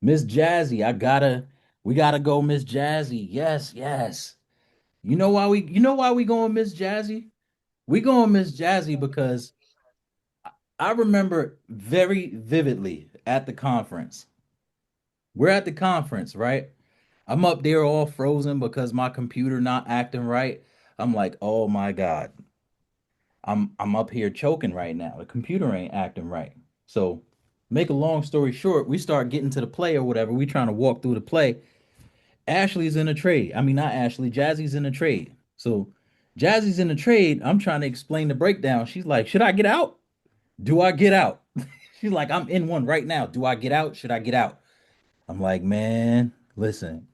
Miss Jazzy, we gotta go, Miss Jazzy. Yes, yes. You know why we going Miss Jazzy? We going Miss Jazzy because I remember very vividly at the conference. We're at the conference, right? I'm up there all frozen because my computer not acting right. I'm like, oh my God. I'm up here choking right now. The computer ain't acting right. So make a long story short, we start getting to the play or whatever. We trying to walk through the play. Ashley's in a trade. I mean, not Ashley, Jazzy's in a trade. So Jazzy's in a trade. I'm trying to explain the breakdown. She's like, should I get out? Do I get out? She's like, I'm in one right now. Do I get out? Should I get out? I'm like, man, listen,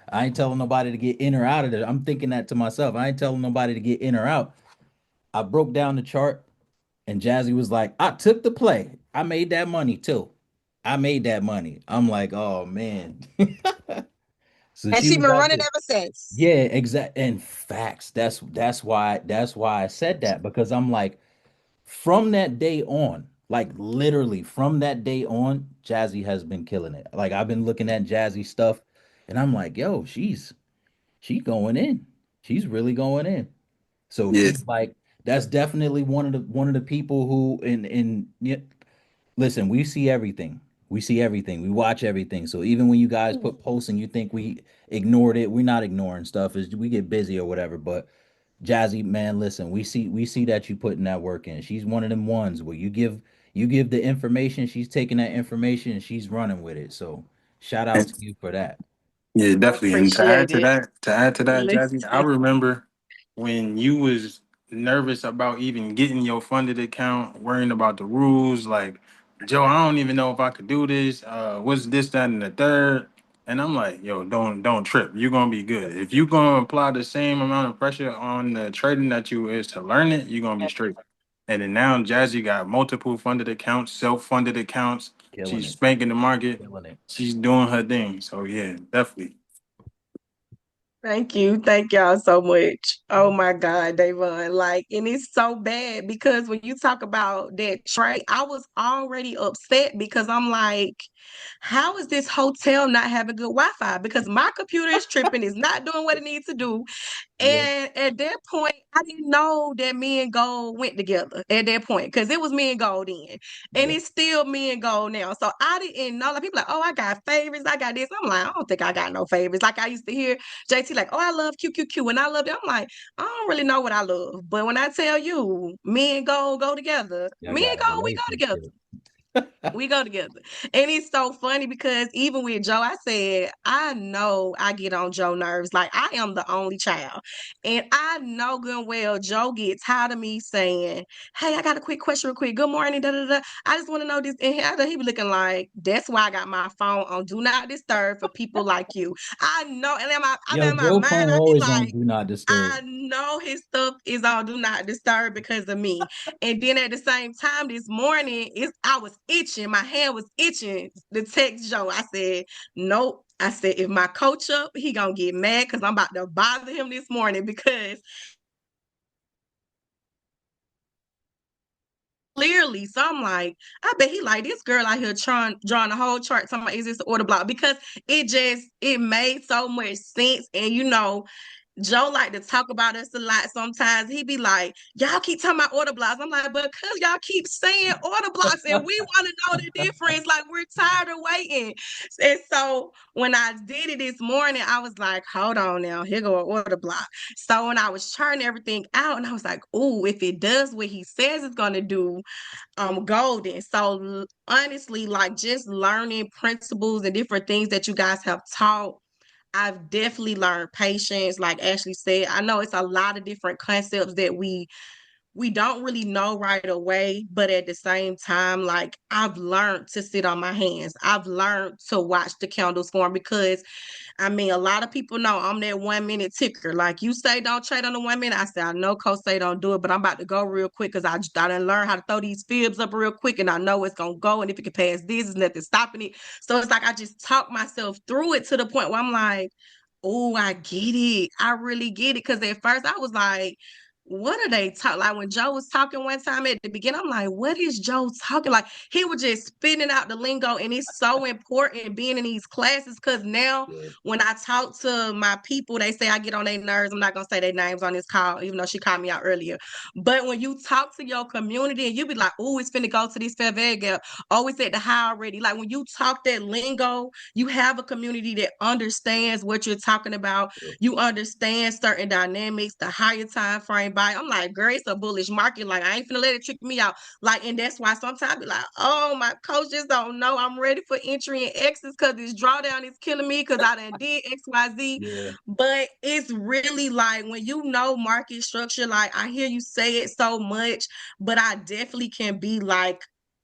I ain't telling nobody to get in or out of there. I'm thinking that to myself. I ain't telling nobody to get in or out. I broke down the chart and Jazzy was like, I took the play. I made that money too. I made that money. I'm like, oh man. So And she she was been out running there. ever since. Yeah, exact and facts. That's why I said that because I'm like, from that day on, like literally from that day on, Jazzy has been killing it. Like I've been looking at Jazzy stuff, and I'm like, yo, she going in. She's really going in. So Yeah, she's like, that's definitely one of the people who in yeah, listen, we see everything. We see everything. We watch everything. So even when you guys put posts and you think we ignored it, we're not ignoring stuff. Is we get busy or whatever. But Jazzy, man, listen, we see that you putting that work in. She's one of them ones where you give the information, she's taking that information and she's running with it. So shout out and to you for that. yeah, I definitely. And appreciate it. to add to that, Listen. Jazzy, I remember when you was nervous about even getting your funded account, worrying about the rules, like, Joe, I don't even know if I could do this. What's this, that, and the third? And I'm like, yo, don't trip. You're gonna be good. If you gonna apply the same amount of pressure on the trading that you is to learn it, you're gonna be straight. And then now Jazzy got multiple funded accounts, self-funded accounts. Killing She's it. spanking the market. Killing it. She's doing her thing. So yeah, definitely. Thank you. Thank y'all so much. Oh my God, Davon. Like, and it's so bad because when you talk about that trade, I was already upset because I'm like, how is this hotel not having good Wi-Fi? Because my computer is tripping, it's not doing what it needs to do. Yep. And at that point, I didn't know that me and Gold went together at that point because it was me and Gold then. And Yep. it's still me and Gold now. So I didn't know. Like people like, oh, I got favorites. I got this. I'm like, I don't think I got no favorites. Like I used to hear JT like, oh, I love QQQ and I love it. I'm like, I don't really know what I love. But when I tell you, me and Gold go together, Y'all me and got a Gold, we go together. relationship. We go together. And it's so funny because even with Joe, I said, I know I get on Joe nerves. Like I am the only child. And I know good and well Joe gets tired of me saying, hey, I got a quick question real quick. Good morning. Da, da, da. I just want to know this. And he be looking like, that's why I got my phone on Do Not Disturb for people like you. I know. And Yo, in my Joe mind, phone I be always on like, do not disturb. I know his stuff is on Do Not Disturb because of me. And then at the same time, this morning, I was itching. My hand was itching to text Joe. I said, nope. I said, if my coach up, he gonna get mad because I'm about to bother him this morning because clearly. So I'm like, I bet he like this girl out here trying drawing a whole chart talking about is this the order block? Because it made so much sense. And Joe like to talk about us a lot sometimes. He be like, y'all keep talking about order blocks. I'm like, but cause y'all keep saying order blocks and we want to know the difference. Like we're tired of waiting. And so when I did it this morning, I was like, hold on now, here go an order block. So when I was charting everything out and I was like, oh, if it does what he says it's gonna do, golden. So honestly, like just learning principles and different things that you guys have taught, I've definitely learned patience. Like Ashley said, I know it's a lot of different concepts that we don't really know right away, but at the same time, like I've learned to sit on my hands. I've learned to watch the candles form because I mean, a lot of people know I'm that 1 minute ticker. Like you say, don't trade on the 1 minute. I say, I know Coach say don't do it, but I'm about to go real quick because I done learn how to throw these fibs up real quick and I know it's going to go. And if it can pass this, there's nothing stopping it. So it's like I just talk myself through it to the point where I'm like, oh, I get it. I really get it. Because at first I was like, what are they talking? Like when Joe was talking one time at the beginning, I'm like, what is Joe talking? Like he was just spitting out the lingo, and it's so important being in these classes because now Yeah. when I talk to my people, they say I get on their nerves. I'm not gonna say their names on this call, even though she called me out earlier. But when you talk to your community and you be like, oh, it's finna go to this Fair Gap, oh, it's at the high already. Like when you talk that lingo, you have a community that understands what you're talking about. Yeah. You understand certain dynamics, the higher time frame buy. I'm like, girl, it's a bullish market. Like, I ain't finna let it trick me out. Like, and that's why sometimes I be like, oh, my coach just don't know. I'm ready for entry and exits because this drawdown is killing me because I done did XYZ. Yeah. But it's really like when you know market structure, like I hear you say it so much, but I definitely can be like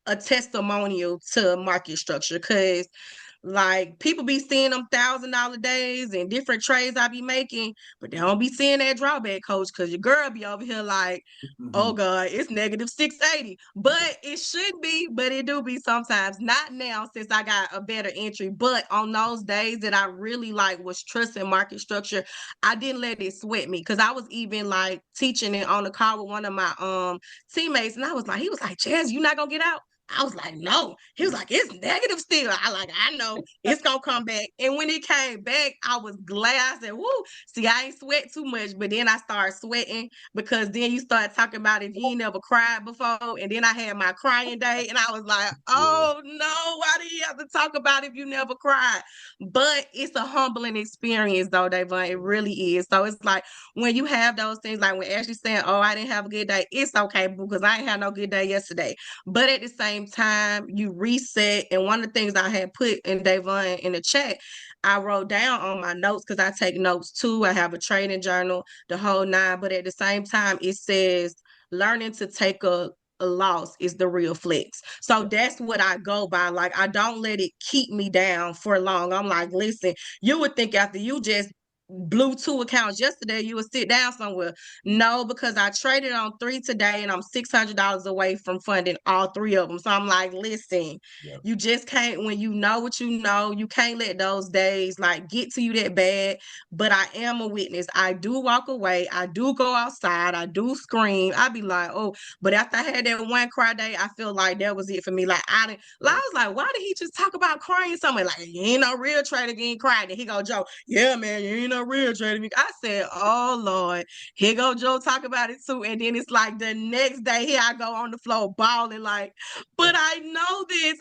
a testimonial to market structure because like people be seeing them $1,000 days and different trades I be making, but they don't be seeing that drawback, coach, because your girl be over here like, oh Mhm. God, it's negative 680. But it should be, but it do be sometimes. Not now since I got a better entry. But on those days that I really like was trusting market structure, I didn't let it sweat me. Cause I was even like teaching it on the call with one of my teammates, and I was like, he was like, Jazz, you not gonna get out? I was like, no. He was like, it's negative still. I know it's gonna come back. And when it came back, I was glad. I said, woo, see, I ain't sweat too much, but then I started sweating because then you start talking about if you ain't never cried before. And then I had my crying day, and I was like, Yeah. oh no, why do you have to talk about if you never cried? But it's a humbling experience though, Davon. It really is. So it's like when you have those things, like when Ashley saying, oh, I didn't have a good day, it's okay because I ain't had no good day yesterday. But at the same time, you reset. And one of the things I had put in Davon in the chat, I wrote down on my notes because I take notes too. I have a trading journal, the whole nine. But at the same time, it says learning to take a loss is the real flex. So Yeah. that's what I go by. Like I don't let it keep me down for long. I'm like, listen, you would think after you just blew two accounts yesterday, you would sit down somewhere. No, because I traded on three today and I'm $600 away from funding all three of them. So I'm like, listen, Yeah. you just can't, when you know what you know, you can't let those days like get to you that bad. But I am a witness. I do walk away. I do go outside. I do scream. I be like, oh, but after I had that one cry day, I feel like that was it for me. Like I didn't, like, Yeah. I was like, why did he just talk about crying somewhere? Like, you ain't no real trader getting cried. And he go, Joe, yeah, man, you ain't no real trader. I said, oh Lord, here go Joe talk about it too. And then it's like the next day, here I go on the floor bawling, like, but I know this,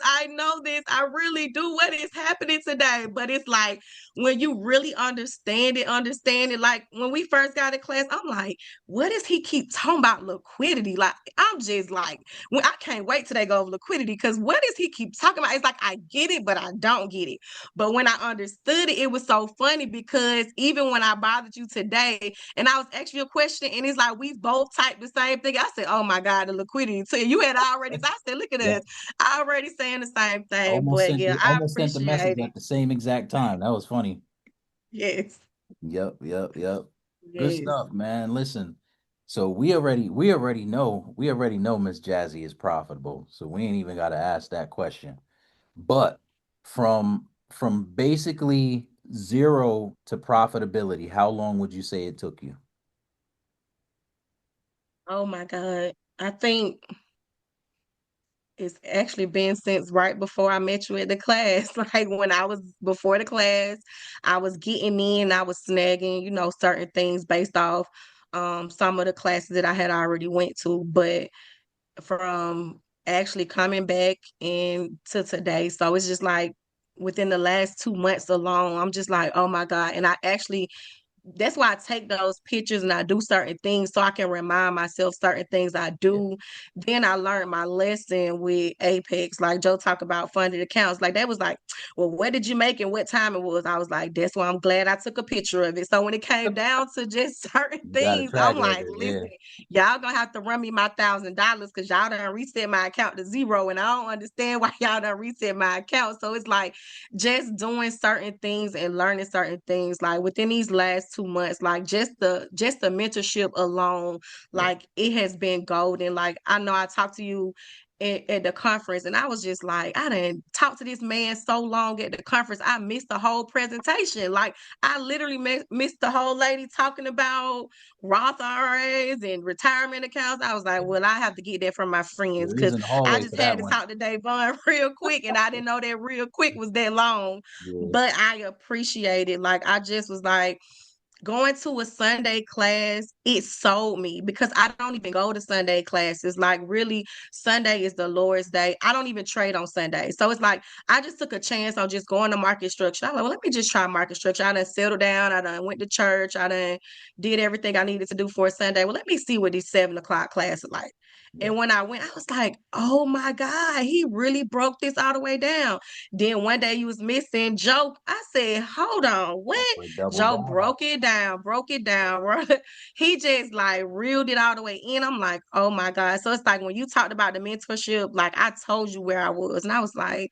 I really do. What is happening today? But it's like when you really understand it. Like when we first got in class, I'm like, what does he keep talking about liquidity? Like, I'm just like, when I can't wait till they go over liquidity because what does he keep talking about? It's like I get it, but I don't get it. But when I understood it, it was so funny because even when I bothered you today and I was asking you a question and it's like we both typed the same thing. I said, oh my God, the liquidity too. You had already, I said, look at Yeah. us. I already saying the same thing. Almost But sent yeah, the I almost sent the appreciate message it. at the same exact time. That was funny. Yes. Yep, yep, yep. Good Yes. stuff, man. Listen, so we already know Miss Jazzy is profitable. So we ain't even got to ask that question. But from basically zero to profitability, how long would you say it took you? Oh my God. I think it's actually been since right before I met you at the class. Like when I was before the class, I was getting in, I was snagging, certain things based off some of the classes that I had already went to. But from actually coming back into today, so it's just like within the last 2 months alone, I'm just like, oh my God. And I actually that's why I take those pictures and I do certain things so I can remind myself certain things I Yeah. do. Then I learned my lesson with Apex. Like Joe talk about funded accounts. Like that was like, well, what did you make and what time it was? I was like, that's why I'm glad I took a picture of it. So when it came down to just certain You got a things, track I'm like, record, yeah. listen, y'all gonna have to run me my $1,000 because y'all done reset my account to zero. And I don't understand why y'all done reset my account. So it's like just doing certain things and learning certain things like within these last 2 months, like just the mentorship alone, Yeah. like it has been golden. Like I know I talked to you at the conference, and I was just like, I didn't talk to this man so long at the conference. I missed the whole presentation. Like I literally missed the whole lady talking about Roth IRAs and retirement accounts. I was like, well, I have to get that from my Yeah, friends we was because in the I hallway just for had that to one. talk to Davon real quick, and I didn't know that real quick was that long. Yeah, But I appreciate it. Like I just was like, going to a Sunday class, it sold me because I don't even go to Sunday classes. Like, really, Sunday is the Lord's day. I don't even trade on Sunday. So it's like, I just took a chance on just going to market structure. I'm like, well, let me just try market structure. I done settled down. I done went to church. I done did everything I needed to do for a Sunday. Well, let me see what these 7 o'clock class is like. yeah. And when I went, I was like, oh my God, he really broke this all the way down. Then one day you was missing Joe. I said, hold on, My what? boy doubled Joe down on broke it down, bro. He just like reeled it all the way in. I'm like, oh my God. So it's like when you talked about the mentorship, like I told you where I was, and I was like,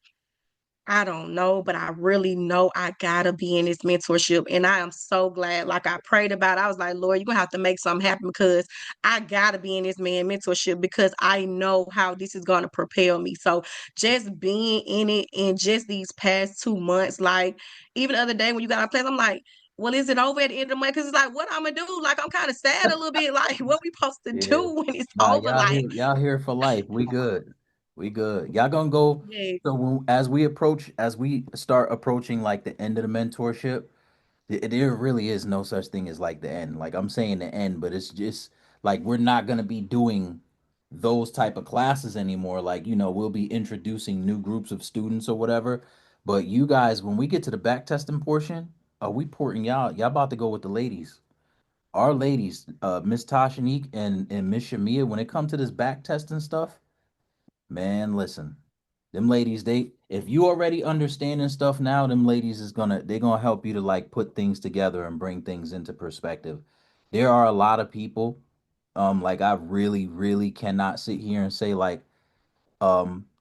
I don't know, but I really know I gotta be in this mentorship. And I am so glad. Like I prayed about it. I was like, Lord, you're gonna have to make something happen because I gotta be in this man mentorship because I know how this is gonna propel me. So just being in it in just these past 2 months, like even the other day when you got a place, I'm like, well, is it over at the end of the month? Because it's like, what I'm gonna do? Like, I'm kind of sad a little bit. Like, what we supposed to it. Yeah. do when it's Nah, over? Like, y'all here for life. We good. We good. Y'all gonna go. yeah, So as we start approaching like the end of the mentorship, there really is no such thing as like the end. Like I'm saying the end, but it's just like we're not gonna be doing those type of classes anymore. Like, we'll be introducing new groups of students or whatever. But you guys, when we get to the back testing portion, we porting y'all about to go with the ladies. Our ladies, Miss Tashanique and Miss Shamia, when it comes to this back testing stuff, man, listen, them ladies, if you already understanding stuff now, them ladies they're gonna help you to like put things together and bring things into perspective. There are a lot of people, like I really, really cannot sit here and say like,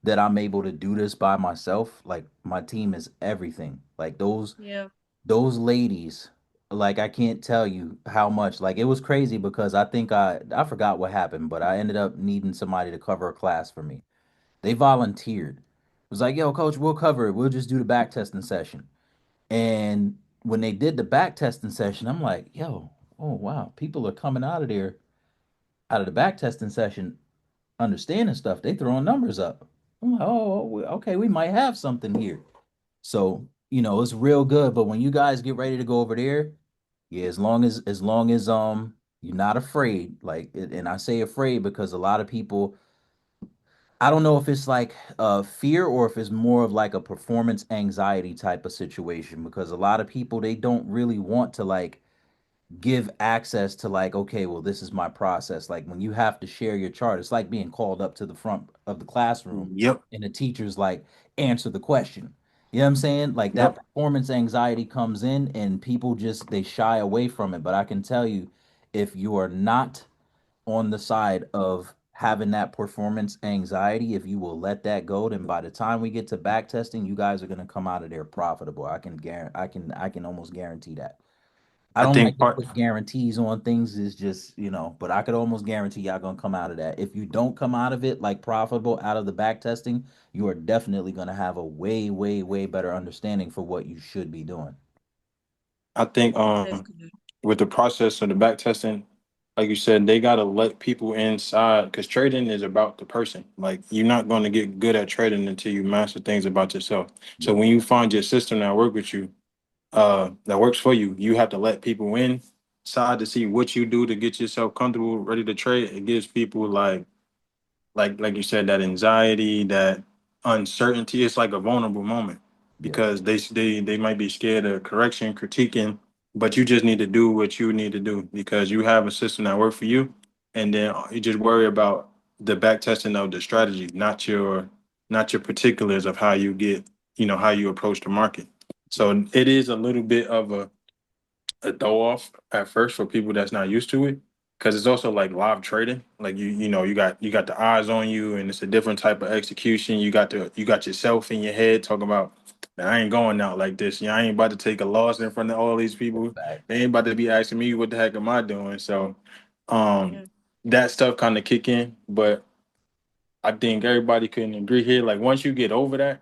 that I'm able to do this by myself. Like my team is everything. Like yeah, those ladies, like I can't tell you how much. Like it was crazy because I think I forgot what happened, but I ended up needing somebody to cover a class for me. They volunteered. It was like, yo, coach, we'll cover it. We'll just do the back testing session. And when they did the back testing session, I'm like, yo, oh wow, people are coming out of the back testing session, understanding stuff. They throwing numbers up. I'm like, oh, okay, we might have something here. So, it's real good. But when you guys get ready to go over there, yeah, as long as you're not afraid, like, and I say afraid because a lot of people, I don't know if it's like fear or if it's more of like a performance anxiety type of situation because a lot of people they don't really want to like give access to like, okay, well, this is my process. Like when you have to share your chart, it's like being called up to the front of the classroom Yep. and the teacher's like, answer the question. You know what I'm saying? Like that Yep. performance anxiety comes in and people just they shy away from it. But I can tell you, if you are not on the side of having that performance anxiety, if you will let that go, then by the time we get to back testing, you guys are gonna come out of there profitable. I can almost guarantee that. I I don't like think to part put guarantees on things. It's just, but I could almost guarantee y'all gonna come out of that. If you don't come out of it like profitable out of the back testing, you are definitely gonna have a way, way, way better understanding for what you should be doing. I think that's good. with the process of the back testing, like you said, they gotta let people inside because trading is about the person. Like you're not gonna get good at trading until you master things about yourself. So Yeah, when you find your system that work with you, that works for you, you have to let people inside to see what you do to get yourself comfortable, ready to trade. It gives people like you said, that anxiety, that uncertainty. It's like a vulnerable moment yeah, because they might be scared of correction, critiquing, but you just need to do what you need to do because you have a system that works for you, and then you just worry about the back testing of the strategy, not your particulars of how you get, how you approach the market. yeah, So it is a little bit of a throw off at first for people that's not used to it because it's also like live trading. Like you got the eyes on you and it's a different type of execution. You got yourself in your head talking about, man, I ain't going out like this. I ain't about to take a loss in front of all these people. back. They ain't about to be asking me what the heck am I doing. So um Yeah. that stuff kind of kick in. But I think everybody can agree here. Like once you get over that,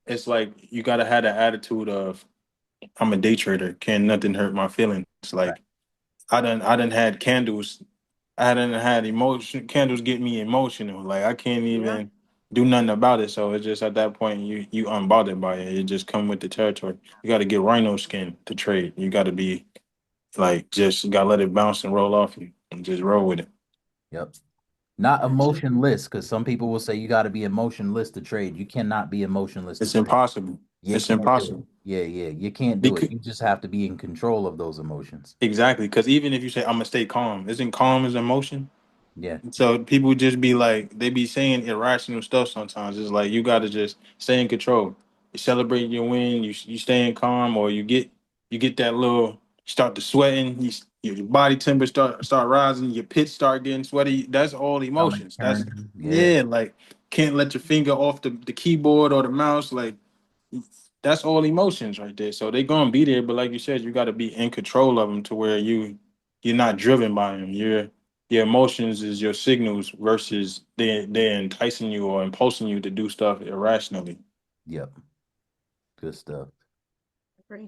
it's like you gotta have the attitude of I'm a day trader. Can nothing hurt my feelings? Right. Like I done had candles. I done had emotion candles get me emotional. Like I can't Yeah, even do nothing about it. So it's just at that point you unbothered by it. It just come with the territory. You got to get rhino skin to trade. You got to be like just you got to let it bounce and roll off you and just roll with it. Yep. Not gotcha. emotionless, because some people will say you got to be emotionless to trade. You cannot be emotionless to It's trade. impossible. You It's can't do it. impossible. Yeah, yeah. You can't do it. Because You just have to be in control of those emotions. exactly because even if you say I'm gonna stay calm, isn't calm is emotion? Yeah. So people just be like, they be saying irrational stuff sometimes. It's like you got to just stay in control. You celebrate your win. You staying calm, or you get that little start to sweating. Your body temperature start rising. Your pits start getting sweaty. That's all Stomach emotions. That's churning. Yeah. yeah. Like can't let your finger off the keyboard or the mouse. Like that's all emotions right there. So they gonna be there, but like you said, you got to be in control of them to where you're not driven by them. Your emotions is your signals versus they're enticing you or impulsing you to do stuff irrationally. Yep. Good stuff. Agree.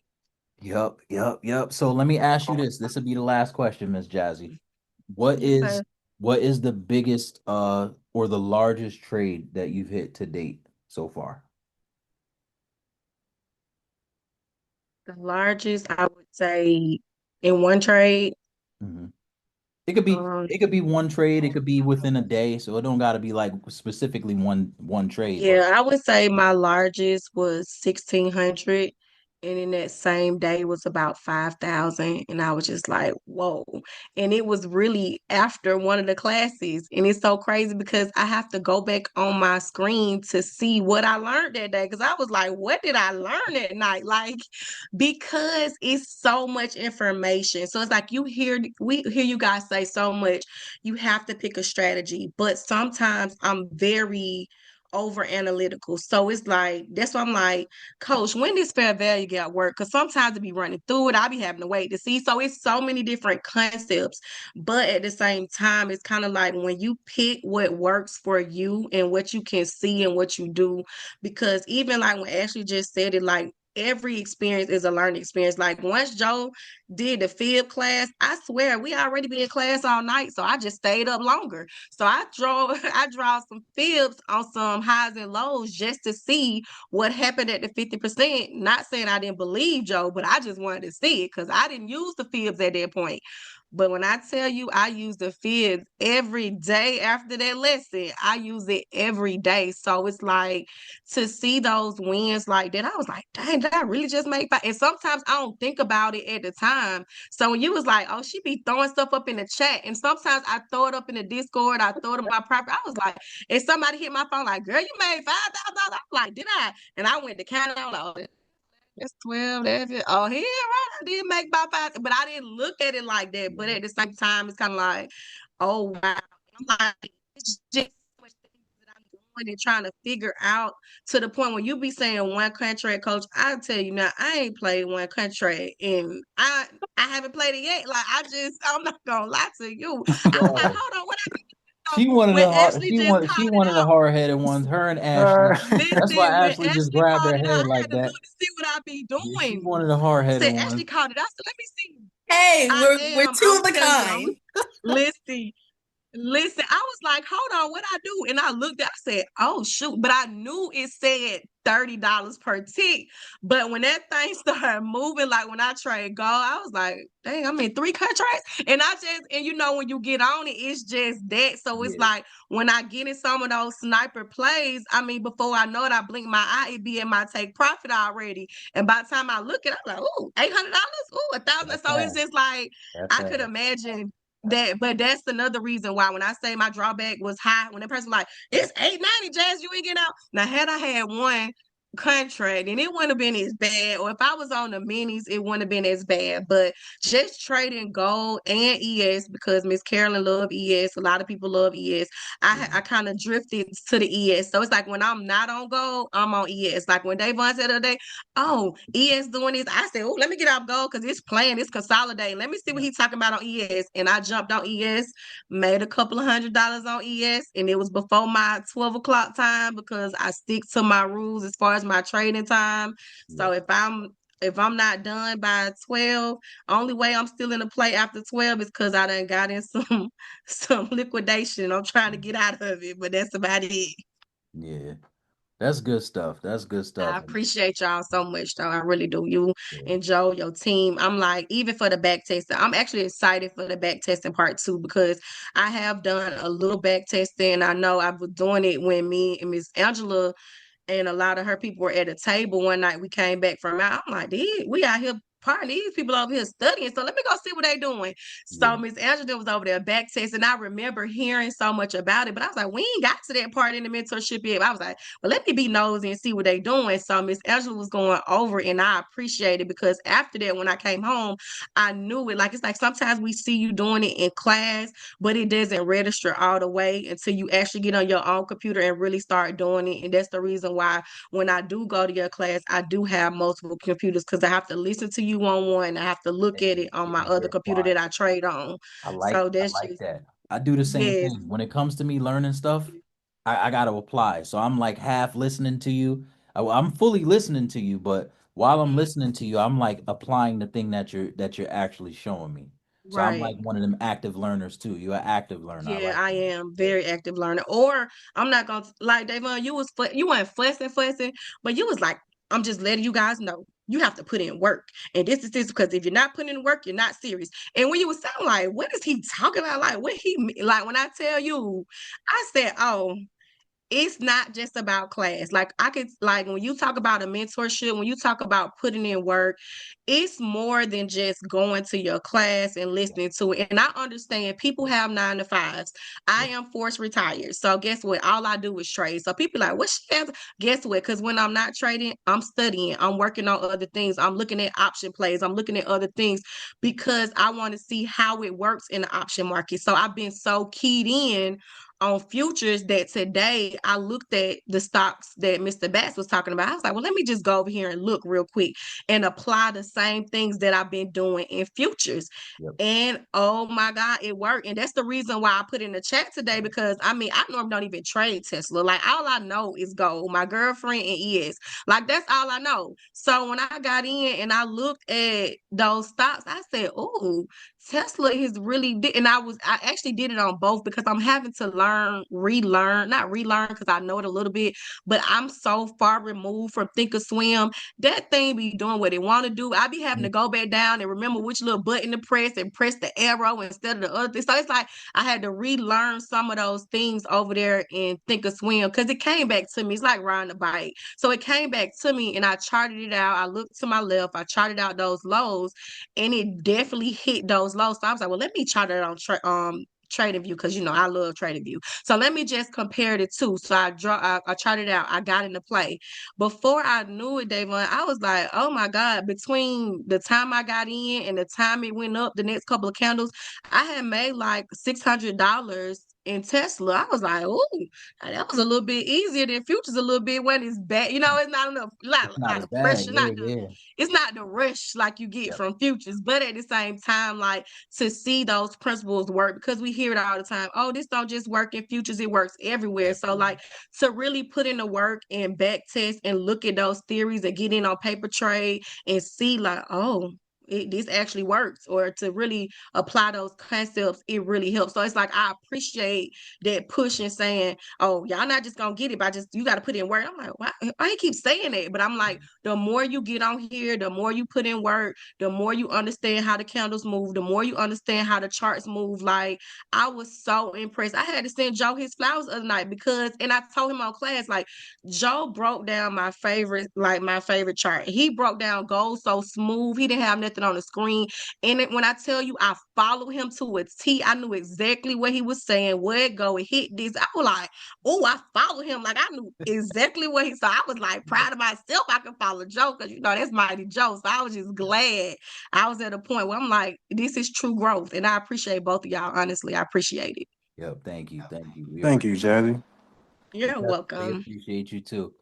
Yep. Yep. Yep. So let me ask you this. This will be the last question, Miss Jazzy. What Yes, is sir. what is the biggest or the largest trade that you've hit to date so far? The largest, I would say, in one trade. Hmm. It could be Um, one trade, it could be within a day, so it don't got to be like specifically one trade, but yeah, I would say my largest was 1,600, and in that same day was about 5,000, and I was just like, whoa. And it was really after one of the classes, and it's so crazy because I have to go back on my screen to see what I learned that day because I was like, what did I learn at night? Like, because it's so much information. So it's like we hear you guys say so much. You have to pick a strategy, but sometimes I'm very over analytical. So it's like that's why I'm like, Coach, when does fair value get work? Because sometimes it be running through it, I be having to wait to see. So it's so many different concepts, but at the same time, it's kind of like when you pick what works for you and what you can see and what you do. Because even like when Ashley just said it, like every experience is a learning experience. Like once Joe did the fib class, I swear we already been in class all night, so I just stayed up longer. So I draw I draw some fibs on some highs and lows just to see what happened at the 50%. Not saying I didn't believe Joe, but I just wanted to see it because I didn't use the fibs at that point. But when I tell you I use the fibs every day after that lesson, I use it every day. So it's like to see those wins like that, I was like, dang, did I really just make five? And sometimes I don't think about it at the time. So when you was like, oh, she be throwing stuff up in the chat, and sometimes I throw it up in the Discord, I throw it in my private. I was like, if somebody hit my phone, like, girl, you made $5,000. I'm like, did I? And I went to count. I'm like, oh, that's 12. That's it. Oh, yeah, right. I did make about five, but I didn't look at it like that. But yeah. at the same time, it's kind of like, oh wow. I'm like, it's just so much things that I'm doing and trying to figure out to the point when you be saying one contract, coach. I'll tell you now, I ain't played one contract and I haven't played it yet. Like I'm not gonna lie to you. I was like, Yo, hold on, what I she wanted when the hard Ashley just she called it wanted the out. hard headed ones. Her and Ashley. Uh, That's why Listen, when Ashley just Ashley grabbed called her it out, head I like had to that. look to see what I be Yeah, she doing. wanted the hard I headed said, Ashley ones. called it. I said, let me see. Hey, I we're am. two I'm of the telling you, I'm kind. listening. Listen, I was like, hold on, what I do? And I looked at, I said, oh shoot. But I knew it said $30 per tick. But when that thing started moving, like when I trade gold, I was like, dang, I'm in three contracts. And I just, and you know, when you get on it, it's just that. So it's Yeah, like when I get in some of those sniper plays, I mean, before I know it, I blink my eye, it be in my take profit already. And by the time I look at it, I'm like, ooh, $800, ooh, 1,000. that So it's fast. just like That I could fast. imagine that, but that's another reason why when I say my drawback was high, when that person like, it's 890, Jazz, you ain't getting out. Now, had I had one contract, and it wouldn't have been as bad. Or if I was on the minis, it wouldn't have been as bad. But just trading gold and ES, because Miss Carolyn love ES, a lot of people love ES. I Yeah. kind of drifted to the ES. So it's like when I'm not on gold, I'm on ES. Like when Davon said the other day, oh, ES doing this, I said, oh, let me get off gold because it's playing, it's consolidating. Let me see what Yeah. he's talking about on ES. And I jumped on ES, made a couple of $100 on ES, and it was before my 12 o'clock time because I stick to my rules as far as my trading time. So Yep. if I'm not done by 12, only way I'm still in the play after 12 is because I done got in some some liquidation. I'm trying to get out of it, but that's about it. Yeah. That's good stuff. That's good I stuff. appreciate y'all so much, though. I really do. You Yeah. and Joe, your team. I'm like, even for the back testing, I'm actually excited for the back testing part two because I have done a little back testing. I know I was doing it when me and Miss Angela and a lot of her people were at a table one night. We came back from out. I'm like, we out here partying. These people over here studying. So let me go see what they doing. So Yeah. Miss Angela was over there back test, and I remember hearing so much about it. But I was like, we ain't got to that part in the mentorship yet. I was like, well, let me be nosy and see what they doing. So Miss Angela was going over, and I appreciate it because after that, when I came home, I knew it. Like it's like sometimes we see you doing it in class, but it doesn't register all the way until you actually get on your own computer and really start doing it. And that's the reason why when I do go to your class, I do have multiple computers because I have to listen to you on one. I have to look at it on my other computer that I trade on. So I that's like just, that. I do the same yes, thing. When it comes to me learning stuff, I got to apply. So I'm like half listening to you. I'm fully listening to you, but while I'm listening to you, I'm like applying the thing that you're actually showing me. So I'm like right. one of them active learners too. You're an active learner. I Yeah, like I that. am Yeah. very active learner. Or I'm not gonna like Davon. You weren't fussing, but you was like, I'm just letting you guys know you have to put in work. And this is this because if you're not putting in work, you're not serious. And when you was sound like, what is he talking about? Like what like when I tell you, I said, oh, it's not just about class. Like I could like when you talk about a mentorship, when you talk about putting in work, it's more than just going to your class and listening to it. And I understand people Yeah. have 9 to 5s. I Yeah. am forced retired. So guess what? All I do is trade. So people like, what she has? Guess what? Because when I'm not trading, I'm studying. I'm working on other things. I'm looking at option plays. I'm looking at other things because I want to see how it works in the option market. So I've been so keyed in on futures that today I looked at the stocks that Mr. Bass was talking about. I was like, well, let me just go over here and look real quick and apply the same things that I've been doing in futures. Yep. And oh my God, it worked. And that's the reason why I put in the chat today because I mean, I normally don't even trade Tesla. Like, all I know is gold, my girlfriend, and ES. Like, that's all I know. So when I got in and I looked at those stocks, I said, oh, Tesla is really, and I actually did it on both because I'm having to not relearn because I know it a little bit, but I'm so far removed from Thinkorswim. That thing be doing what it want to do. I be having to go back down and remember which little button to press and press the arrow instead of the other thing. So it's like I had to relearn some of those things over there in Thinkorswim because it came back to me. It's like riding a bike. So it came back to me and I charted it out. I looked to my left. I charted out those lows and it definitely hit those lows. So I was like, well, let me chart it on Trading View because I love Trading View. So let me just compare the two. So I charted it out. I got into play. Before I knew it, Davon, I was like, oh my God, between the time I got in and the time it went up the next couple of candles, I had made like $600 in Tesla. I was like, oh, that was a little bit easier than futures a little bit when it's bad. It's not enough, It's lot, not lot as of bad. pressure, Yeah. Yeah. it's not the rush like you get Yep. from futures, but at the same time, like to see those principles work because we hear it all the time. Oh, this don't just work in futures, it works everywhere. So Everywhere. like to really put in the work and back test and look at those theories and get in on paper trade and see like, oh, this actually works, or to really apply those concepts, it really helps. So it's like I appreciate that push and saying, oh, y'all not just gonna get it by just you got to put in work. I'm like, why I keep saying that, but I'm like, the more you get on here, the more you put in work, the more you understand how the candles move, the more you understand how the charts move. Like I was so impressed. I had to send Joe his flowers the other night because, and I told him on class, like Joe broke down my favorite chart. He broke down gold so smooth. He didn't have nothing nothing on the screen. And when I tell you, I follow him to a T. I knew exactly what he was saying, where it go, and hit this. I was like, oh, I follow him. Like I knew exactly what he saw. I was like proud of myself. I could follow Joe because that's Mighty Joe. So I was just glad I was at a point where I'm like, this is true growth. And I appreciate both of y'all. Honestly, I appreciate it. Yep. Thank you. Thank you. Thank you, Jazzy. You're We definitely welcome. appreciate you too.